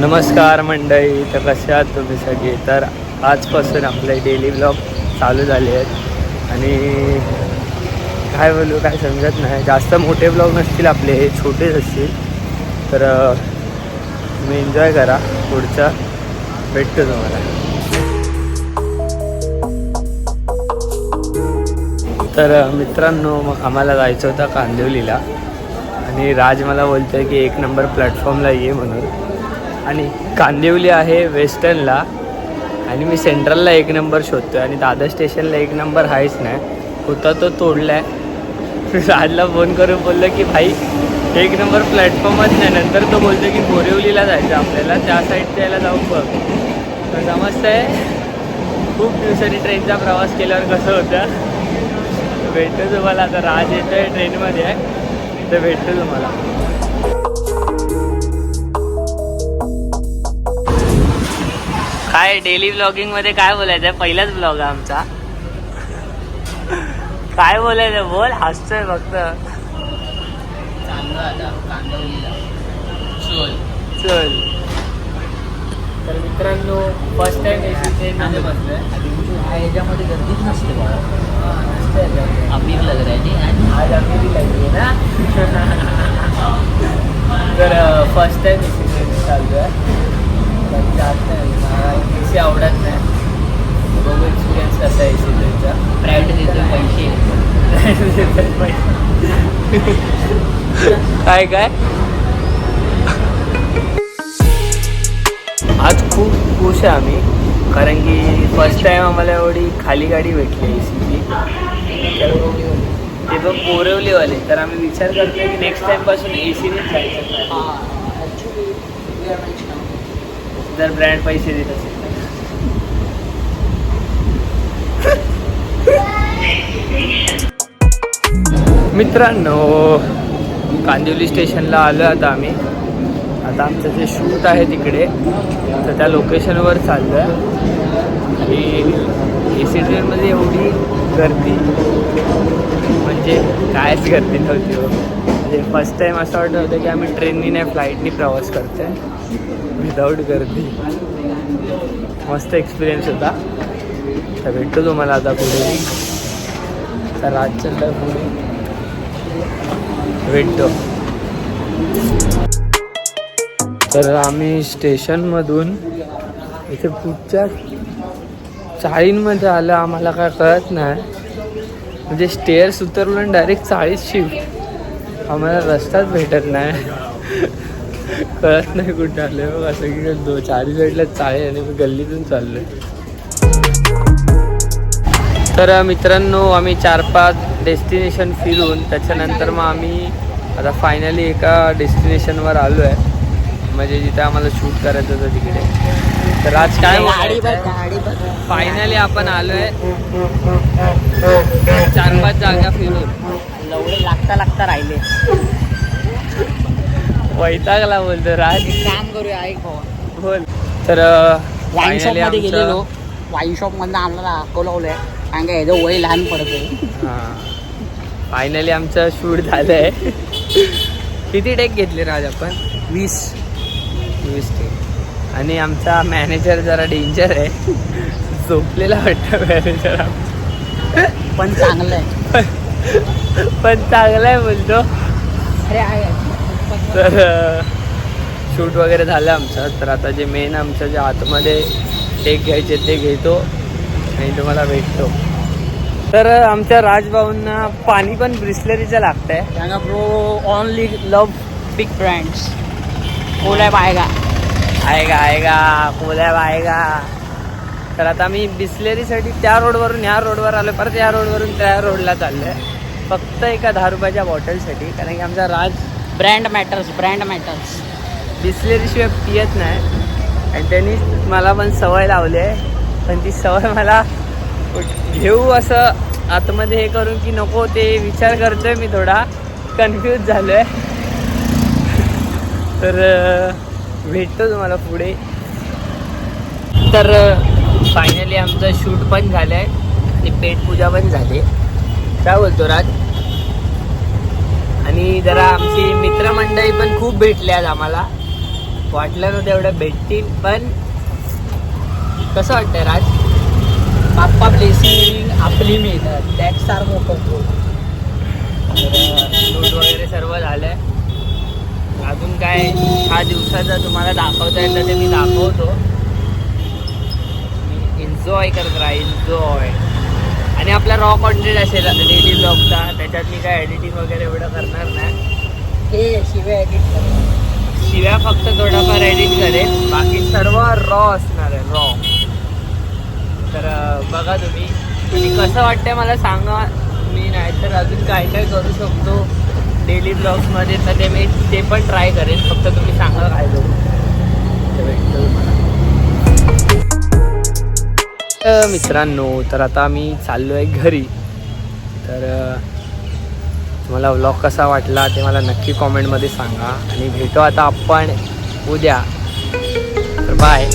नमस्कार मंडळी, तर कशा आहात तुम्ही सगळे? तर आजपासून आपले डेली ब्लॉग चालू झाले आहेत आणि काय बोलू काय समजत नाही. जास्त मोठे ब्लॉग नसतील आपले, हे छोटेच असतील. तर तुम्ही एन्जॉय करा. पुढचा भेटतो तुम्हाला. तर मित्रांनो, आम्हाला जायचं होतं कांदिवलीला आणि राज मला बोलतो आहे की 1 नंबर प्लॅटफॉर्मला ये म्हणून. आणि कांदिवली आहे वेस्टर्नला आणि मी सेंट्रलला 1 नंबर शोधतो आहे आणि दादर स्टेशनला 1 नंबर आहेच नाही. होता तो तोडला आहे. राजला फोन करून बोललं की भाई 1 नंबर प्लॅटफॉर्मच नाही. नंतर तो बोलतो की बोरिवलीला जायचं आपल्याला, त्या साईडच्या याला जाऊन बघ. तर समजतं आहे खूप दिवसांनी ट्रेनचा प्रवास केल्यावर कसं होतं. भेटतो तुम्हाला. आता राज येतो आहे ट्रेनमध्ये आहे, तर भेटतो तुम्हाला. काय डेली ब्लॉगिंगमध्ये काय बोलायचं आहे? पहिलाच ब्लॉग आहे आमचा. काय बोलायचं बोल, हसतोय फक्त. चांगलं आता कांदिवलीला चल. तर मित्रांनो, फर्स्ट टाइम एसी ट्रेनमध्ये बसलोय. ह्याच्यामध्ये गर्दीच नसते बाबा. नसते अमीर लग रहा है आणि आज आम्ही बी लागली ना. तर फर्स्ट टाइम एसी ट्रेन चालू आहे. जात नाही, मला एसी आवडत नाही. बघू एक्सपिरियन्स कसा आहे एसी ट्रेनचा. प्रायव्हेट देतो पैसे. काय काय आज खूप खुश आहे आम्ही, कारण की फर्स्ट टाइम आम्हाला एवढी खाली गाडी भेटली एसीची. ते पण बोरिवलीवाले. तर आम्ही विचार करतोय की नेक्स्ट टाइमपासून एसीनेच जायचं जर ब्रँड पैसे देत असेल. मित्रांनो, कांदिवली स्टेशनला आलो आता आम्ही. आता आमचं जे शूट आहे तिकडे, तर त्या लोकेशनवर चाललो आहे. आणि ए सी ट्रेनमध्ये एवढी गर्दी म्हणजे कायच गर्दी नव्हती हो. म्हणजे फर्स्ट टाईम असं वाटत होतं की आम्ही ट्रेननी नाही फ्लाईटनी प्रवास करतो आहे विदाऊट गर्दी. मस्त एक्सपिरियन्स होता. तर भेटतो तुम्हाला आता पुढे. तर राजचंद्र पुढे भेटतो. तर आम्ही स्टेशनमधून इथे पुढच्या चाळींमध्ये आलं. आम्हाला काय कळत नाही, म्हणजे स्टेअर्स उतरलो आणि डायरेक्ट 40 शिफ्ट. आम्हाला रस्ताच भेटत नाही. कळत नाही कुठे आले. बघ असं की 4 साईडला चाळी आणि मी गल्लीतून चाललो आहे. तर मित्रांनो, आम्ही 4-5 डेस्टिनेशन फिरून त्याच्यानंतर मग आम्ही आता फायनली एका डेस्टिनेशनवर आलो आहे, म्हणजे जिथे आम्हाला शूट करायचं होतं तिकडे. तर आज काय फायनली आपण आलो आहे 4-5 जागा फिरून. लवडे लागता राहिले. वैतागला बोलतो राज. काम करूया, ऐक भावा. बोल. तर वाईन शॉप मध्ये गेलेलो. वाईन शॉप मधनं आम्हाला दाखवलंय, कारण का ह्याचं वय लहान पडतं. फायनली आमचं शूट झालं आहे. किती टेक घेतले राज आपण? 20 टेक. आणि आमचा मॅनेजर जरा डेंजर आहे. झोपलेला वाटतं मॅनेजर. पण चांगलं आहे. पण चांगलं आहे बोलतो. अरे आहे. तर शूट वगैरे झालं आमचं. तर आता जे मेन आमचं जे आतमध्ये टेक घ्यायचे ते घेतो आणि तुम्हाला भेटतो. तर आमच्या राजभाऊंना पाणी पण ब्रिस्लरीचं लागतं आहे. त्यांना ब्रो ओनली लव बिग ब्रँड्स. कोलॅब आएगा कोलॅब आएगा. तर आता मी बिस्लरीसाठी त्या रोडवरून ह्या रोडवर आलो, परत या रोडवरून त्या रोडला चाललो आहे फक्त एका 10 रुपयाच्या बॉटलसाठी. कारण की आमचा राज ब्रँड मॅटर्स. बिस्लरीशिवाय पियत नाही आणि त्यांनी मला पण सवय लावली आहे. पण ती सवय मला घेऊ असं आतमध्ये हे करून की नको, ते विचार करतोय मी. थोडा कन्फ्यूज झालो आहे. तर भेटतो तुम्हाला पुढे. तर फायनली आमचं शूट पण झालं आहे आणि पेटपूजा पण झाली. काय बोलतो राज? आणि जरा आमची मित्रमंडळी पण खूप भेटले आज आम्हाला. वाटलं नव्हतं एवढं भेटतील. पण कसं वाटतंय राज? बाप्पा ब्लेसिंग आपली मेहनत दॅट्स आर मोकम गोल. शूट वगैरे सर्व झालंय. अजून काय ह्या दिवसाचं तुम्हाला दाखवता येतं ते मी दाखवतो. एन्जॉय करत राहा, एन्जॉय. आणि आपला रॉ कॉन्टेंट असेल डेली ब्लॉगचा, त्याच्यात मी काय एडिटिंग वगैरे एवढं करणार नाही. हे शिवाय एडिट कर. शिव्या फक्त थोडाफार एडिट करेल, बाकी सर्व रॉ असणार आहे, रॉ. तर बघा तुम्ही. आणि कसं वाटतंय मला सांगा. मी नाहीतर अजून काय काय करू शकतो डेली ब्लॉग्समध्ये, तर ते पण ट्राय करेन. फक्त तुम्ही सांगा काय करू. भेटतो मला. मित्रांनो, तर आता मी चाललो आहे घरी. तर तुम्हाला व्लॉग कसा वाटला ते मला नक्की कॉमेंटमध्ये सांगा. आणि भेटू आता आपण उद्या. तर बाय.